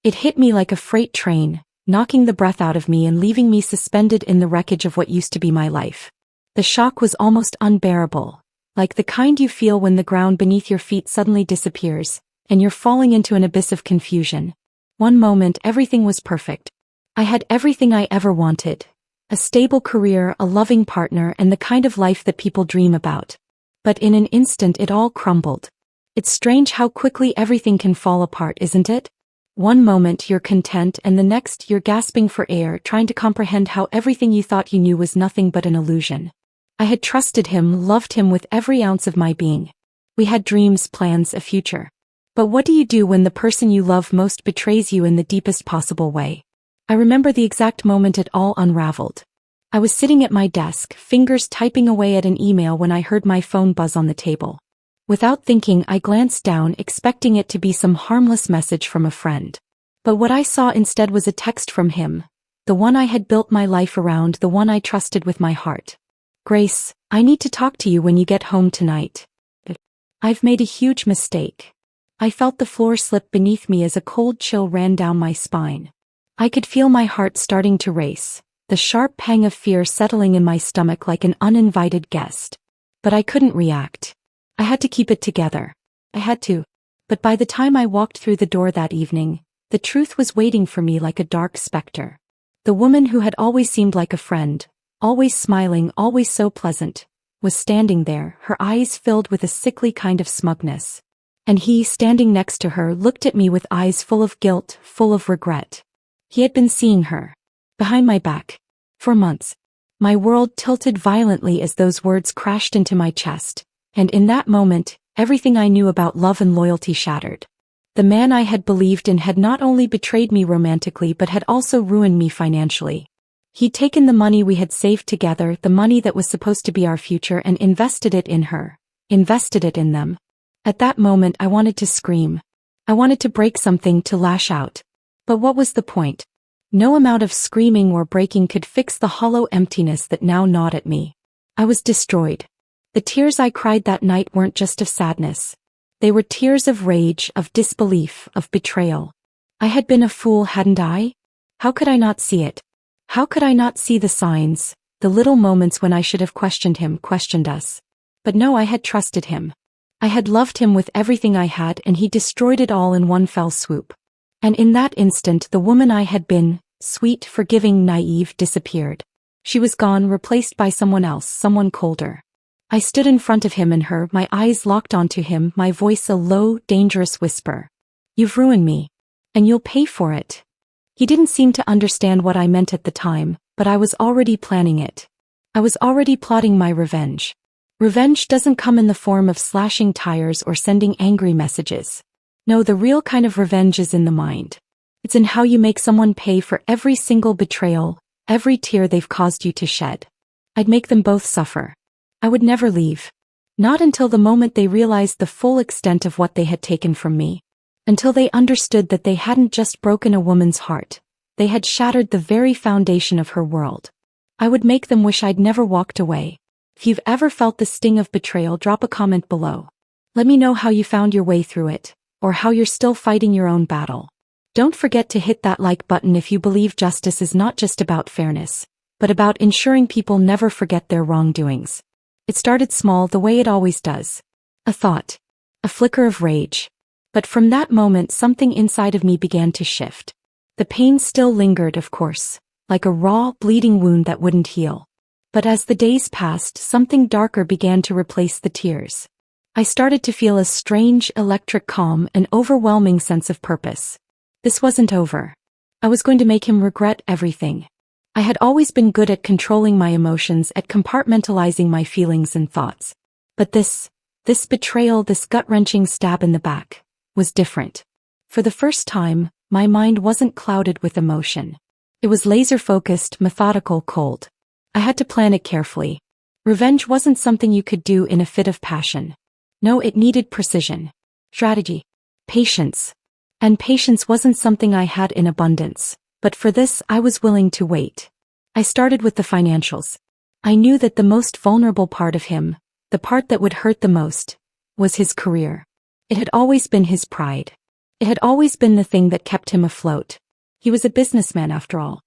It hit me like a freight train, knocking the breath out of me and leaving me suspended in the wreckage of what used to be my life. The shock was almost unbearable, like the kind you feel when the ground beneath your feet suddenly disappears, and you're falling into an abyss of confusion. One moment everything was perfect. I had everything I ever wanted. A stable career, a loving partner, and the kind of life that people dream about. But in an instant it all crumbled. It's strange how quickly everything can fall apart, isn't it? One moment you're content and the next you're gasping for air, trying to comprehend how everything you thought you knew was nothing but an illusion. I had trusted him, loved him with every ounce of my being. We had dreams, plans, a future. But what do you do when the person you love most betrays you in the deepest possible way? I remember the exact moment it all unraveled. I was sitting at my desk, fingers typing away at an email when I heard my phone buzz on the table. Without thinking, I glanced down, expecting it to be some harmless message from a friend. But what I saw instead was a text from him, the one I had built my life around, the one I trusted with my heart. Grace, I need to talk to you when you get home tonight. I've made a huge mistake. I felt the floor slip beneath me as a cold chill ran down my spine. I could feel my heart starting to race, the sharp pang of fear settling in my stomach like an uninvited guest. But I couldn't react. I had to keep it together. I had to. But by the time I walked through the door that evening, the truth was waiting for me like a dark specter. The woman who had always seemed like a friend, always smiling, always so pleasant, was standing there, her eyes filled with a sickly kind of smugness. And he, standing next to her, looked at me with eyes full of guilt, full of regret. He had been seeing her. Behind my back. For months. My world tilted violently as those words crashed into my chest, and in that moment, everything I knew about love and loyalty shattered. The man I had believed in had not only betrayed me romantically but had also ruined me financially. He'd taken the money we had saved together, the money that was supposed to be our future, and invested it in her. Invested it in them. At that moment I wanted to scream. I wanted to break something, to lash out. But what was the point? No amount of screaming or breaking could fix the hollow emptiness that now gnawed at me. I was destroyed. The tears I cried that night weren't just of sadness. They were tears of rage, of disbelief, of betrayal. I had been a fool, hadn't I? How could I not see it? How could I not see the signs, the little moments when I should have questioned him, questioned us? But no, I had trusted him. I had loved him with everything I had, and he destroyed it all in one fell swoop. And in that instant the woman I had been, sweet, forgiving, naive, disappeared. She was gone, replaced by someone else, someone colder. I stood in front of him and her, my eyes locked onto him, my voice a low, dangerous whisper. You've ruined me. And you'll pay for it. He didn't seem to understand what I meant at the time, but I was already planning it. I was already plotting my revenge. Revenge doesn't come in the form of slashing tires or sending angry messages. No, the real kind of revenge is in the mind. It's in how you make someone pay for every single betrayal, every tear they've caused you to shed. I'd make them both suffer. I would never leave. Not until the moment they realized the full extent of what they had taken from me. Until they understood that they hadn't just broken a woman's heart. They had shattered the very foundation of her world. I would make them wish I'd never walked away. If you've ever felt the sting of betrayal, drop a comment below. Let me know how you found your way through it, or how you're still fighting your own battle. Don't forget to hit that like button if you believe justice is not just about fairness, but about ensuring people never forget their wrongdoings. It started small, the way it always does. A thought. A flicker of rage. But from that moment something inside of me began to shift. The pain still lingered, of course, like a raw, bleeding wound that wouldn't heal. But as the days passed, something darker began to replace the tears. I started to feel a strange, electric calm, an overwhelming sense of purpose. This wasn't over. I was going to make him regret everything. I had always been good at controlling my emotions, at compartmentalizing my feelings and thoughts. But this betrayal, this gut-wrenching stab in the back, was different. For the first time, my mind wasn't clouded with emotion. It was laser-focused, methodical, cold. I had to plan it carefully. Revenge wasn't something you could do in a fit of passion. No, it needed precision, strategy, patience. And patience wasn't something I had in abundance, but for this I was willing to wait. I started with the financials. I knew that the most vulnerable part of him, the part that would hurt the most, was his career. It had always been his pride. It had always been the thing that kept him afloat. He was a businessman after all.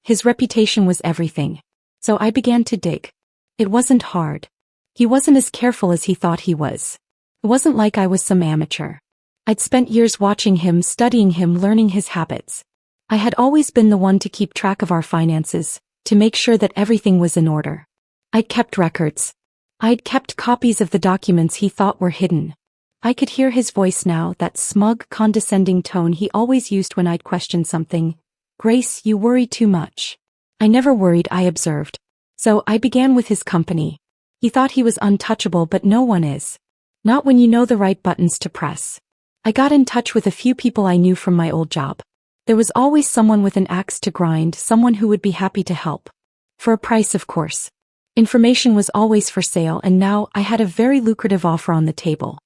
His reputation was everything. So I began to dig. It wasn't hard. He wasn't as careful as he thought he was. It wasn't like I was some amateur. I'd spent years watching him, studying him, learning his habits. I had always been the one to keep track of our finances, to make sure that everything was in order. I'd kept records. I'd kept copies of the documents he thought were hidden. I could hear his voice now, that smug, condescending tone he always used when I'd question something. "Grace, you worry too much." I never worried, I observed. So I began with his company. He thought he was untouchable, but no one is. Not when you know the right buttons to press. I got in touch with a few people I knew from my old job. There was always someone with an axe to grind, someone who would be happy to help. For a price, of course. Information was always for sale, and now I had a very lucrative offer on the table.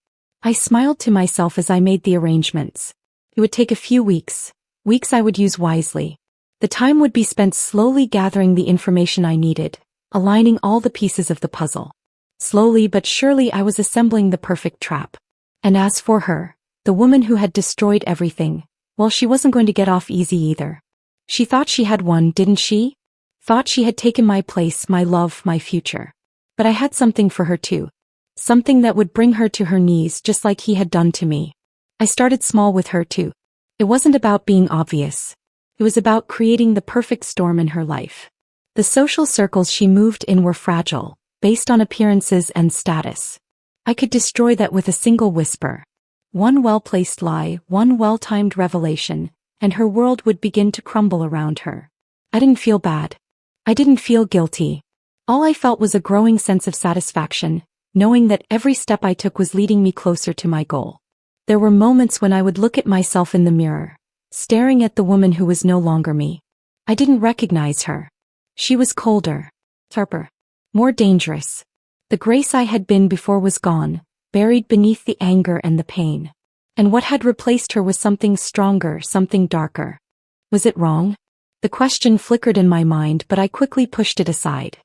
I smiled to myself as I made the arrangements. It would take a few weeks I would use wisely. The time would be spent slowly gathering the information I needed, aligning all the pieces of the puzzle. Slowly but surely I was assembling the perfect trap. And as for her, the woman who had destroyed everything, well, she wasn't going to get off easy either. She thought she had won, didn't she? Thought she had taken my place, my love, my future. But I had something for her too. Something that would bring her to her knees just like he had done to me. I started small with her too. It wasn't about being obvious. It was about creating the perfect storm in her life. The social circles she moved in were fragile, based on appearances and status. I could destroy that with a single whisper. One well-placed lie, one well-timed revelation, and her world would begin to crumble around her. I didn't feel bad. I didn't feel guilty. All I felt was a growing sense of satisfaction, knowing that every step I took was leading me closer to my goal. There were moments when I would look at myself in the mirror, staring at the woman who was no longer me. I didn't recognize her. She was colder, sharper, more dangerous. The Grace I had been before was gone, buried beneath the anger and the pain. And what had replaced her was something stronger, something darker. Was it wrong? The question flickered in my mind, but I quickly pushed it aside.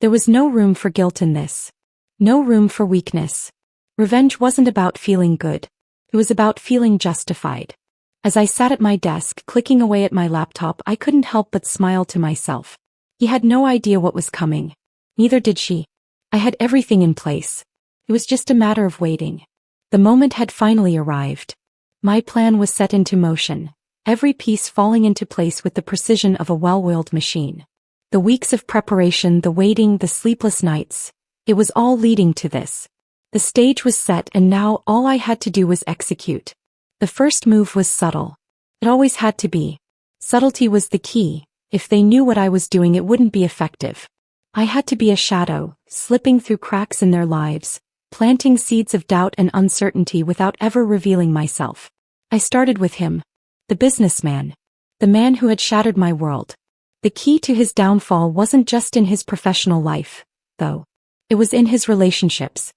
There was no room for guilt in this. No room for weakness. Revenge wasn't about feeling good. It was about feeling justified. As I sat at my desk, clicking away at my laptop, I couldn't help but smile to myself. He had no idea what was coming. Neither did she. I had everything in place. It was just a matter of waiting. The moment had finally arrived. My plan was set into motion, every piece falling into place with the precision of a well-oiled machine. The weeks of preparation, the waiting, the sleepless nights, it was all leading to this. The stage was set, and now all I had to do was execute. The first move was subtle. It always had to be. Subtlety was the key. If they knew what I was doing, it wouldn't be effective. I had to be a shadow, slipping through cracks in their lives, planting seeds of doubt and uncertainty without ever revealing myself. I started with him. The businessman. The man who had shattered my world. The key to his downfall wasn't just in his professional life, though. It was in his relationships.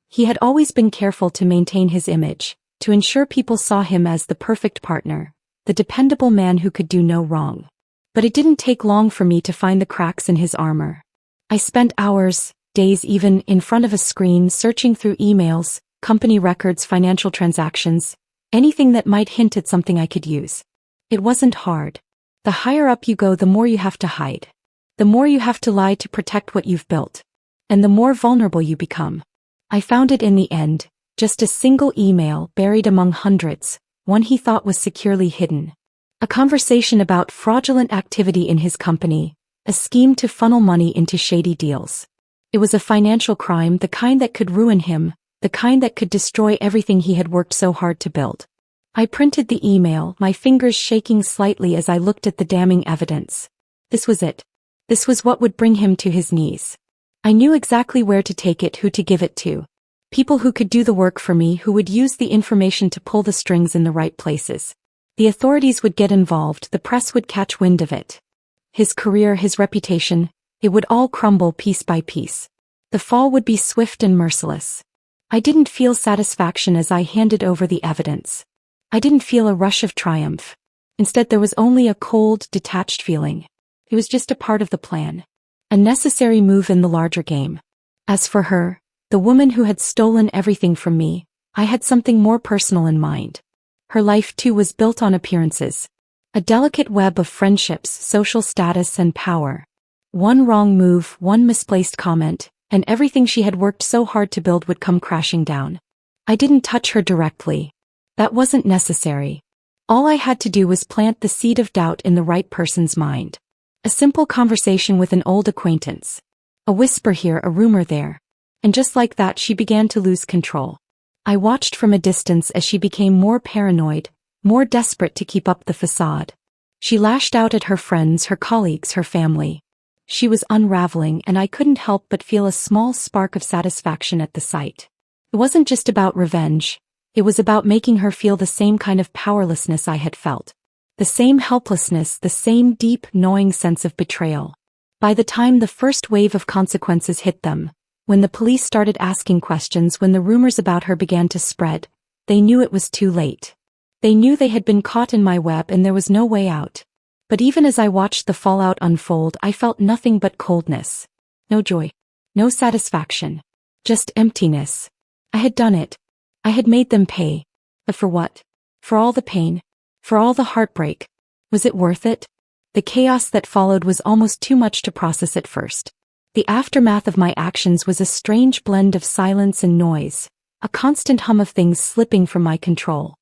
He had always been careful to maintain his image, to ensure people saw him as the perfect partner, the dependable man who could do no wrong. But it didn't take long for me to find the cracks in his armor. I spent hours, days even, in front of a screen searching through emails, company records, financial transactions, anything that might hint at something I could use. It wasn't hard. The higher up you go, the more you have to hide. The more you have to lie to protect what you've built. And the more vulnerable you become. I found it in the end, just a single email buried among hundreds, one he thought was securely hidden. A conversation about fraudulent activity in his company, a scheme to funnel money into shady deals. It was a financial crime, the kind that could ruin him, the kind that could destroy everything he had worked so hard to build. I printed the email, my fingers shaking slightly as I looked at the damning evidence. This was it. This was what would bring him to his knees. I knew exactly where to take it, who to give it to. People who could do the work for me, who would use the information to pull the strings in the right places. The authorities would get involved, the press would catch wind of it. His career, his reputation, it would all crumble piece by piece. The fall would be swift and merciless. I didn't feel satisfaction as I handed over the evidence. I didn't feel a rush of triumph. Instead, there was only a cold, detached feeling. It was just a part of the plan. A necessary move in the larger game. As for her, the woman who had stolen everything from me, I had something more personal in mind. Her life too was built on appearances. A delicate web of friendships, social status, and power. One wrong move, one misplaced comment, and everything she had worked so hard to build would come crashing down. I didn't touch her directly. That wasn't necessary. All I had to do was plant the seed of doubt in the right person's mind. A simple conversation with an old acquaintance. A whisper here, a rumor there. And just like that, she began to lose control. I watched from a distance as she became more paranoid, more desperate to keep up the facade. She lashed out at her friends, her colleagues, her family. She was unraveling, and I couldn't help but feel a small spark of satisfaction at the sight. It wasn't just about revenge. It was about making her feel the same kind of powerlessness I had felt. The same helplessness, the same deep, gnawing sense of betrayal. By the time the first wave of consequences hit them, when the police started asking questions, when the rumors about her began to spread, they knew it was too late. They knew they had been caught in my web and there was no way out. But even as I watched the fallout unfold, I felt nothing but coldness. No joy. No satisfaction. Just emptiness. I had done it. I had made them pay. But for what? For all the pain? For all the heartbreak? Was it worth it? The chaos that followed was almost too much to process at first. The aftermath of my actions was a strange blend of silence and noise, a constant hum of things slipping from my control.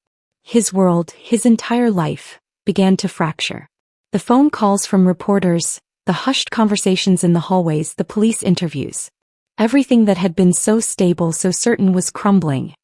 His world, his entire life, began to fracture. The phone calls from reporters, the hushed conversations in the hallways, the police interviews. Everything that had been so stable, so certain, was crumbling.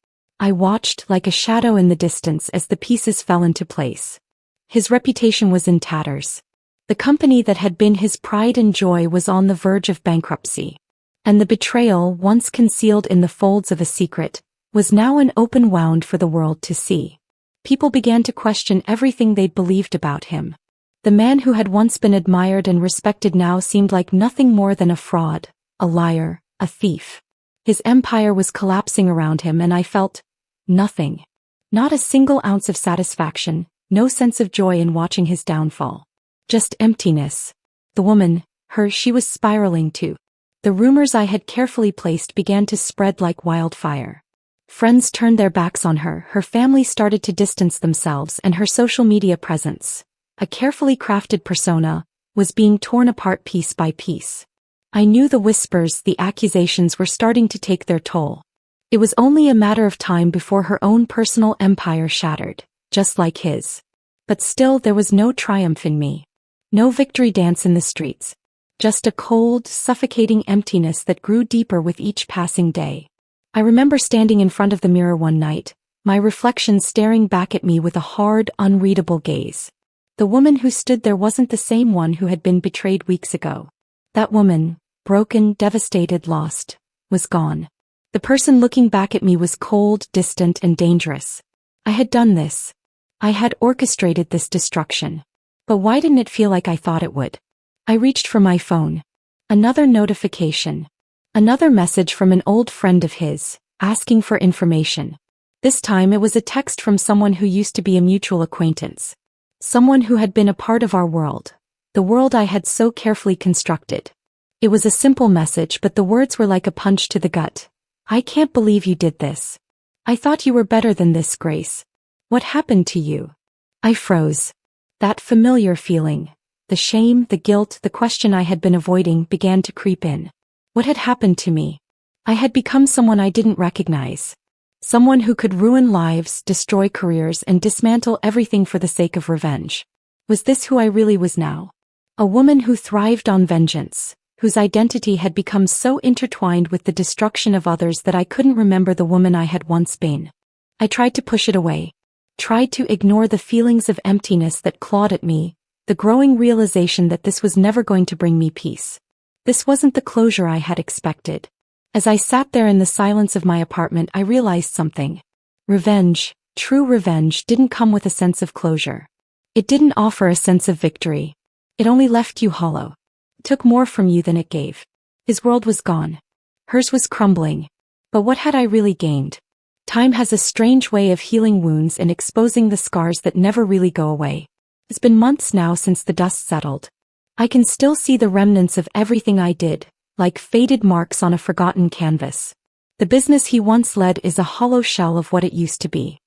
I watched like a shadow in the distance as the pieces fell into place. His reputation was in tatters. The company that had been his pride and joy was on the verge of bankruptcy. And the betrayal, once concealed in the folds of a secret, was now an open wound for the world to see. People began to question everything they'd believed about him. The man who had once been admired and respected now seemed like nothing more than a fraud, a liar, a thief. His empire was collapsing around him, and I felt nothing. Not a single ounce of satisfaction, no sense of joy in watching his downfall. Just emptiness. The woman, she was spiraling too. The rumors I had carefully placed began to spread like wildfire. Friends turned their backs on her, her family started to distance themselves, and her social media presence, a carefully crafted persona, was being torn apart piece by piece. I knew the whispers, the accusations were starting to take their toll. It was only a matter of time before her own personal empire shattered, just like his. But still there was no triumph in me. No victory dance in the streets. Just a cold, suffocating emptiness that grew deeper with each passing day. I remember standing in front of the mirror one night, my reflection staring back at me with a hard, unreadable gaze. The woman who stood there wasn't the same one who had been betrayed weeks ago. That woman, broken, devastated, lost, was gone. The person looking back at me was cold, distant, and dangerous. I had done this. I had orchestrated this destruction. But why didn't it feel like I thought it would? I reached for my phone. Another notification. Another message from an old friend of his, asking for information. This time it was a text from someone who used to be a mutual acquaintance. Someone who had been a part of our world, the world I had so carefully constructed. It was a simple message, but the words were like a punch to the gut. I can't believe you did this. I thought you were better than this, Grace. What happened to you? I froze. That familiar feeling, the shame, the guilt, the question I had been avoiding began to creep in. What had happened to me? I had become someone I didn't recognize. Someone who could ruin lives, destroy careers, and dismantle everything for the sake of revenge. Was this who I really was now? A woman who thrived on vengeance, whose identity had become so intertwined with the destruction of others that I couldn't remember the woman I had once been. I tried to push it away. Tried to ignore the feelings of emptiness that clawed at me, the growing realization that this was never going to bring me peace. This wasn't the closure I had expected. As I sat there in the silence of my apartment, I realized something. Revenge, true revenge, didn't come with a sense of closure. It didn't offer a sense of victory. It only left you hollow. It took more from you than it gave. His world was gone. Hers was crumbling. But what had I really gained? Time has a strange way of healing wounds and exposing the scars that never really go away. It's been months now since the dust settled. I can still see the remnants of everything I did, like faded marks on a forgotten canvas. The business he once led is a hollow shell of what it used to be.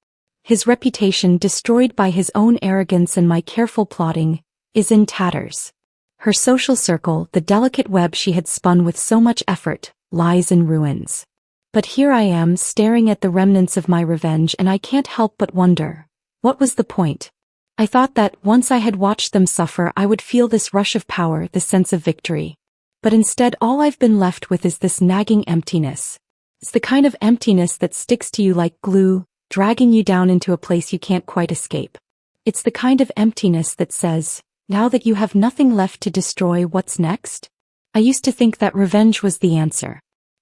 his reputation destroyed by his own arrogance and my careful plotting, is in tatters. Her social circle, the delicate web she had spun with so much effort, lies in ruins. But here I am staring at the remnants of my revenge, and I can't help but wonder, what was the point? I thought that, once I had watched them suffer, I would feel this rush of power, this sense of victory. But instead all I've been left with is this nagging emptiness. It's the kind of emptiness that sticks to you like glue, dragging you down into a place you can't quite escape. It's the kind of emptiness that says, now that you have nothing left to destroy, what's next? I used to think that revenge was the answer.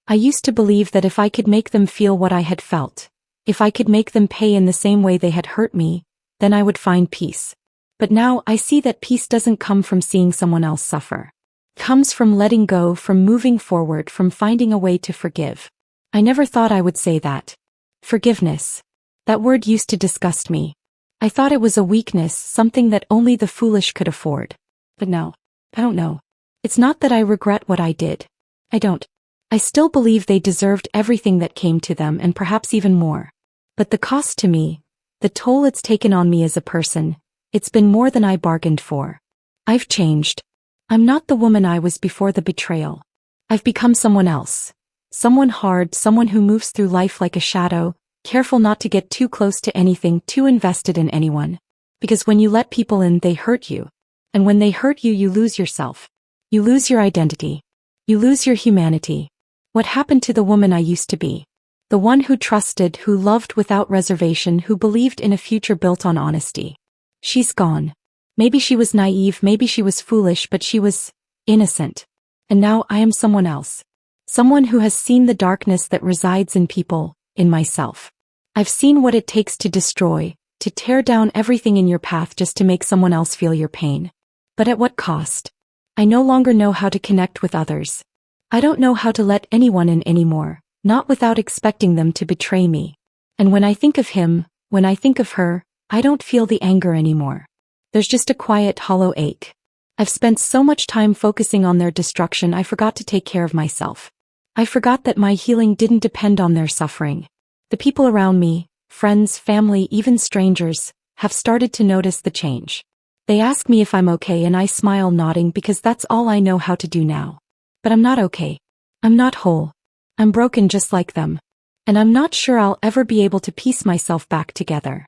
I used to believe that if I could make them feel what I had felt, if I could make them pay in the same way they had hurt me, then I would find peace. But now I see that peace doesn't come from seeing someone else suffer. It comes from letting go, from moving forward, from finding a way to forgive. I never thought I would say that. Forgiveness. That word used to disgust me. I thought it was a weakness, something that only the foolish could afford. But no, I don't know. It's not that I regret what I did. I don't. I still believe they deserved everything that came to them, and perhaps even more. But the cost to me, the toll it's taken on me as a person, it's been more than I bargained for. I've changed. I'm not the woman I was before the betrayal. I've become someone else. Someone hard, someone who moves through life like a shadow, careful not to get too close to anything, too invested in anyone. Because when you let people in, they hurt you. And when they hurt you, you lose yourself. You lose your identity. You lose your humanity. What happened to the woman I used to be? The one who trusted, who loved without reservation, who believed in a future built on honesty. She's gone. Maybe she was naive, maybe she was foolish, but she was innocent. And now I am someone else. Someone who has seen the darkness that resides in people, in myself. I've seen what it takes to destroy, to tear down everything in your path just to make someone else feel your pain. But at what cost? I no longer know how to connect with others. I don't know how to let anyone in anymore, not without expecting them to betray me. And when I think of him, when I think of her, I don't feel the anger anymore. There's just a quiet, hollow ache. I've spent so much time focusing on their destruction, I forgot to take care of myself. I forgot that my healing didn't depend on their suffering. The people around me, friends, family, even strangers, have started to notice the change. They ask me if I'm okay, and I smile, nodding, because that's all I know how to do now. But I'm not okay. I'm not whole. I'm broken just like them. And I'm not sure I'll ever be able to piece myself back together.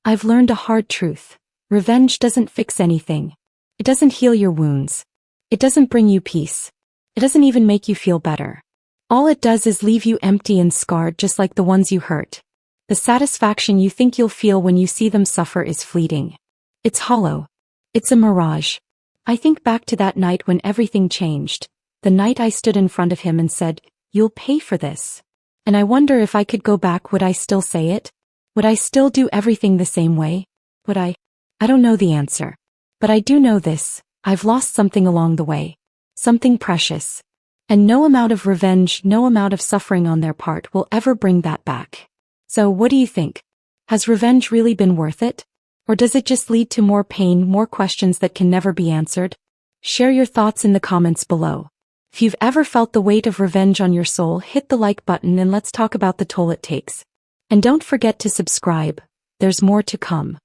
I've learned a hard truth. Revenge doesn't fix anything. It doesn't heal your wounds. It doesn't bring you peace. It doesn't even make you feel better. All it does is leave you empty and scarred, just like the ones you hurt. The satisfaction you think you'll feel when you see them suffer is fleeting. It's hollow. It's a mirage. I think back to that night when everything changed. The night I stood in front of him and said, "You'll pay for this." And I wonder if I could go back, would I still say it? Would I still do everything the same way? Would I? I don't know the answer. But I do know this, I've lost something along the way. Something precious. And no amount of revenge, no amount of suffering on their part will ever bring that back. So what do you think? Has revenge really been worth it? Or does it just lead to more pain, more questions that can never be answered? Share your thoughts in the comments below. If you've ever felt the weight of revenge on your soul, hit the like button and let's talk about the toll it takes. And don't forget to subscribe. There's more to come.